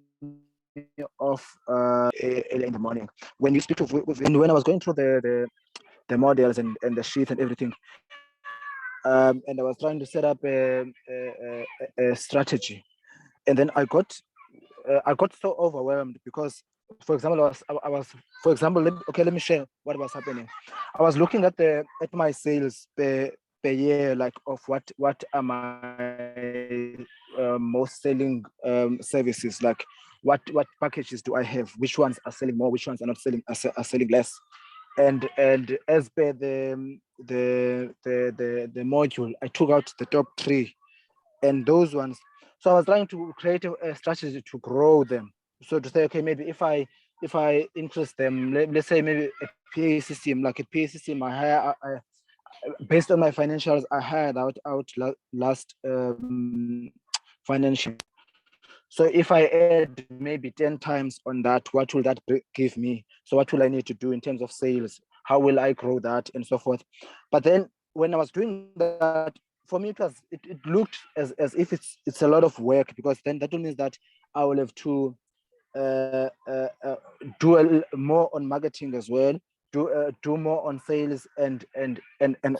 of early in the morning when you speak when I was going through the models and the sheet and everything, and I was trying to set up a strategy, and then I got so overwhelmed because, for example, let me share what was happening. I was looking at my sales per year, like of what are my most selling services, like what packages do I have, which ones are selling more, which ones are not selling, are selling less, and as per the module, I took out the top 3 and those ones. So I was trying to create a strategy to grow them. So to say, okay, maybe if I increase them, let's say maybe a PA system, like a PA system, based on my financials, I hired out last financial. So if I add maybe 10 times on that, what will that give me? So what will I need to do in terms of sales? How will I grow that and so forth? But then when I was doing that, for me, it looked as if it's a lot of work, because then that means that I will have to do more on marketing as well, do more on sales and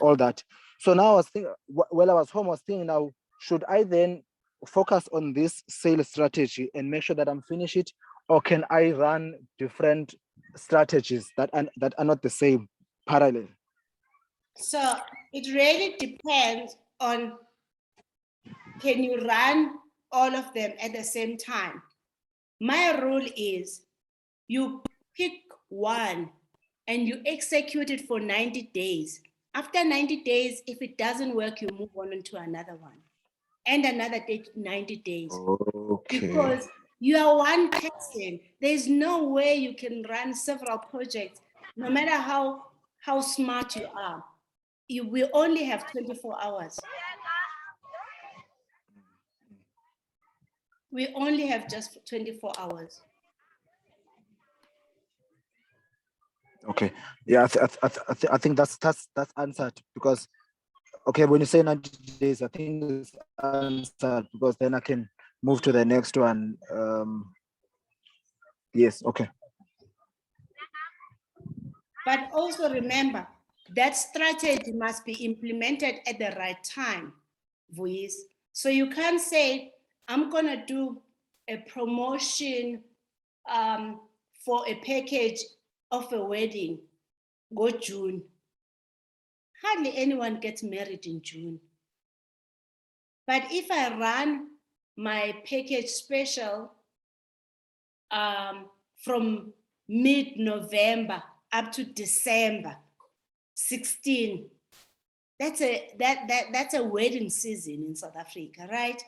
all that. So now I was thinking, while I was home, I was thinking, now should I then focus on this sales strategy and make sure that I'm finished it, or can I run different strategies that are not the same parallel? So it really depends on, can you run all of them at the same time? My rule is you pick one and you execute it for 90 days. After 90 days, if it doesn't work, you move on to another one. and another 90 days. Okay. Because you are one person. There's no way you can run several projects, no matter how smart you are. You will only have 24 hours. We only have just 24 hours. Okay. Yeah, I think that's answered, because okay, when you say 90 days, I think it's answered, because then I can move to the next one. Yes, okay. But also remember, that strategy must be implemented at the right time, Vuis. So you can't say, I'm gonna do a promotion for a package of a wedding, go June. Hardly anyone gets married in June. But if I run my package special from mid-November up to December 16, that's a wedding season in South Africa, right?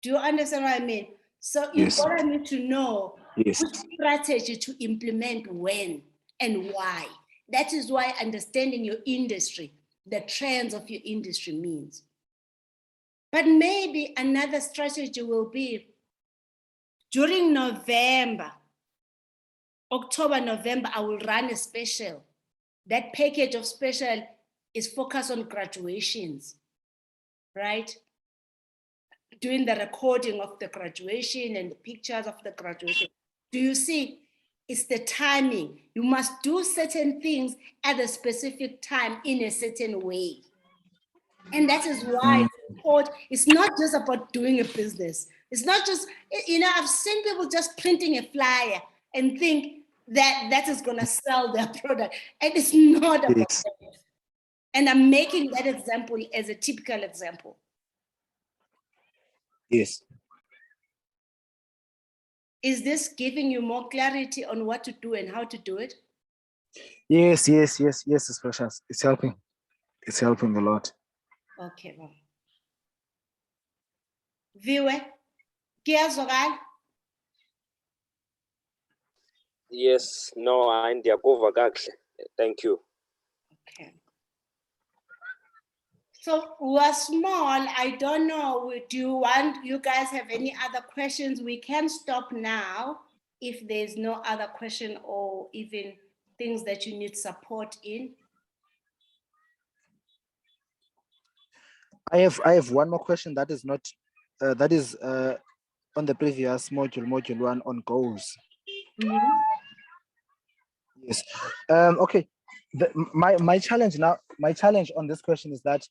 Do you understand what I mean? So you're gonna need to know which strategy to implement when and why. That is why understanding your industry, the trends of your industry means. But maybe another strategy will be during November, October, November, I will run a special. That package of special is focused on graduations, right? Doing the recording of the graduation and the pictures of the graduation. Do you see? It's the timing. You must do certain things at a specific time in a certain way. And that is why it's not just about doing a business. It's not just, I've seen people just printing a flyer and think that that is going to sell their product. And it's not about that. And I'm making that example as a typical example. Yes. Is this giving you more clarity on what to do and how to do it? Yes, it's precious. It's helping. It's helping a lot. Okay, well. Viwe, kuyazwakala? Yes, no, ndiyakova kakuhle. Thank you. Okay. So we're small. I don't know. Do you guys have any other questions? We can stop now if there's no other question or even things that you need support in. I have one more question that is not that is on the previous module 1 on goals. Mm-hmm. Yes. Okay. My challenge on this question is that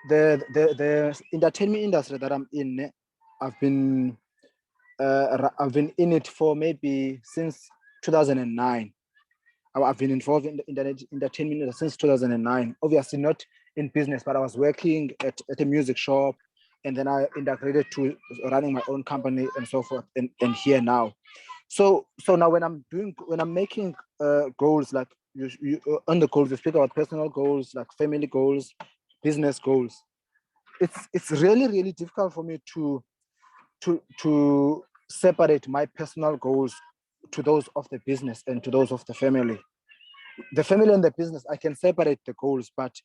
the entertainment industry that I'm in, I've been in it for maybe since 2009. I've been involved in the entertainment industry since 2009. Obviously not in business, but I was working at a music shop, and then I integrated to running my own company and so forth, and here now. So now when I'm making goals, like you on the goals, you speak about personal goals, like family goals, business goals. It's really difficult for me to separate my personal goals to those of the business and to those of the family. The family and the business, I can separate the goals, but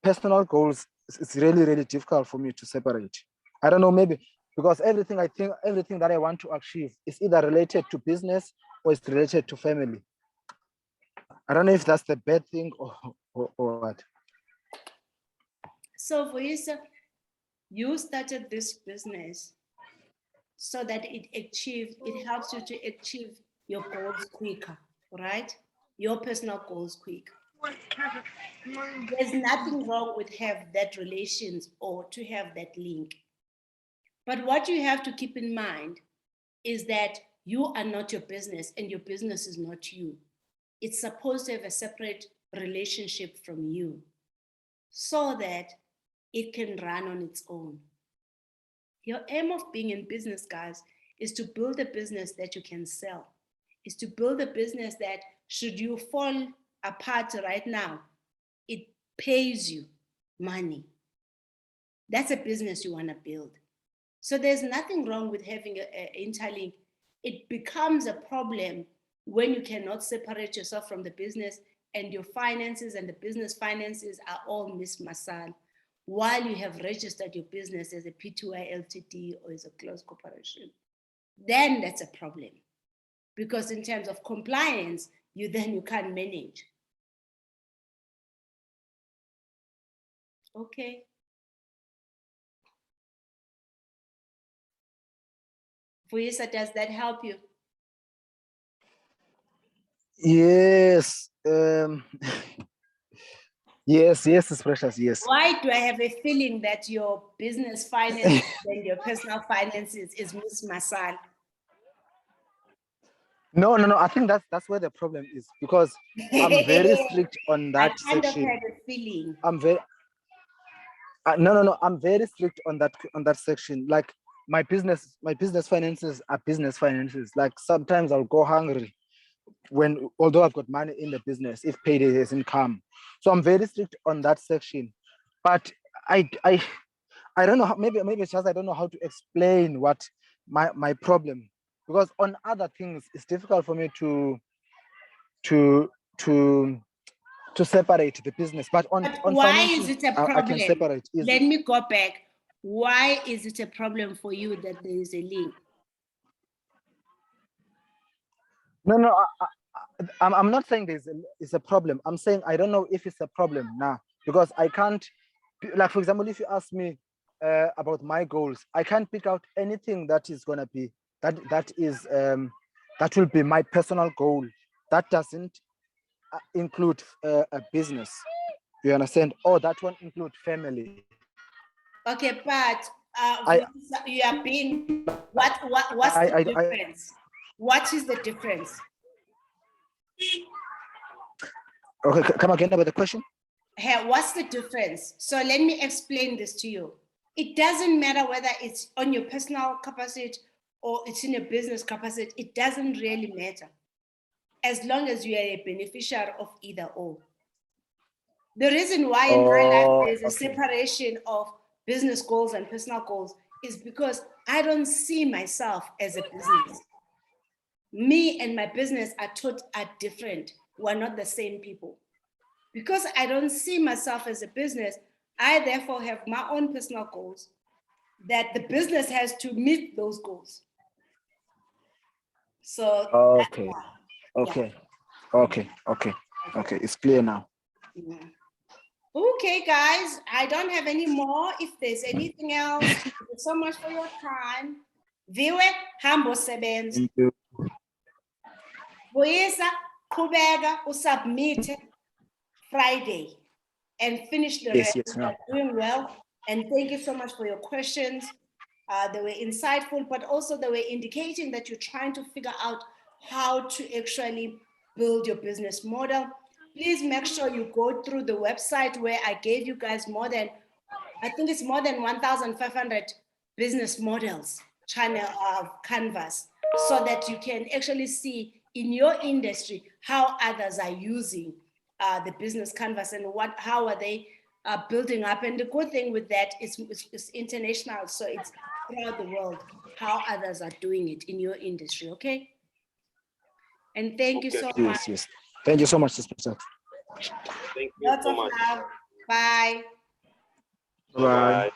personal goals, it's really difficult for me to separate. I don't know, maybe because everything that I want to achieve is either related to business or it's related to family. I don't know if that's the bad thing or what. So for you, sir, you started this business so that it helps you to achieve your goals quicker, right? Your personal goals quicker. There's nothing wrong with have that relations or to have that link. But what you have to keep in mind is that you are not your business and your business is not you. It's supposed to have a separate relationship from you so that it can run on its own. Your aim of being in business, guys, is to build a business that you can sell, is to build a business that should you fall apart right now, it pays you money. That's a business you want to build. So there's nothing wrong with having an interlink. It becomes a problem when you cannot separate yourself from the business and your finances and the business finances are all mismasal while you have registered your business as a P2I Ltd or as a closed corporation. Then that's a problem. Because in terms of compliance, you can't manage. Okay. Fuisa, does that help you? Yes. Yes, it's precious, yes. Why do I have a feeling that your business finances and your personal finances is mismasal? No. I think that's where the problem is, because I'm very strict on that I kind section. of had a feeling. I'm very no. I'm very strict on that section. Like my business finances are business finances. Like sometimes I'll go hungry although I've got money in the business if payday hasn't come. So I'm very strict on that section. But I don't know. Maybe it's just I don't know how to explain what my problem, because on other things it's difficult for me to separate the business, but on why is it a problem? I can separate easily. Let me go back. Why is it a problem for you that there is a link? No, I'm not saying it's a problem. I'm saying I don't know if it's a problem now, because I can't, like for example, if you ask me about my goals, I can't pick out anything that is gonna be that will be my personal goal. That doesn't include a business. You understand? Or that one include family. Okay, but you have been. What's the difference? What is the difference? Okay, come again about the question. Hey, what's the difference? So let me explain this to you. It doesn't matter whether it's on your personal capacity or it's in a business capacity. It doesn't really matter, as long as you are a beneficiary of either or. The reason why in my life there's a separation of business goals and personal goals is because I don't see myself as a business. Me and my business are different. We're not the same people. Because I don't see myself as a business, I therefore have my own personal goals that the business has to meet those goals. So okay. It's clear now. Yeah. Okay, guys, I don't have any more. If there's anything else, thank you so much for your time. Viwe hambo sebenza. Thank you. Boyesa kubega usubmit Friday and finish the rest. Yes, You're doing well. And thank you so much for your questions. They were insightful, but also they were indicating that you're trying to figure out how to actually build your business model. Please make sure you go through the website where I gave you guys more than 1,500 business models, channel canvas, so that you can actually see in your industry how others are using the business canvas and how are they building up. And the good thing with that is it's international, so it's throughout the world how others are doing it in your industry. Okay. And thank you so much. Yes. Thank you so much, Sister. Thank you so much. Bye. Bye.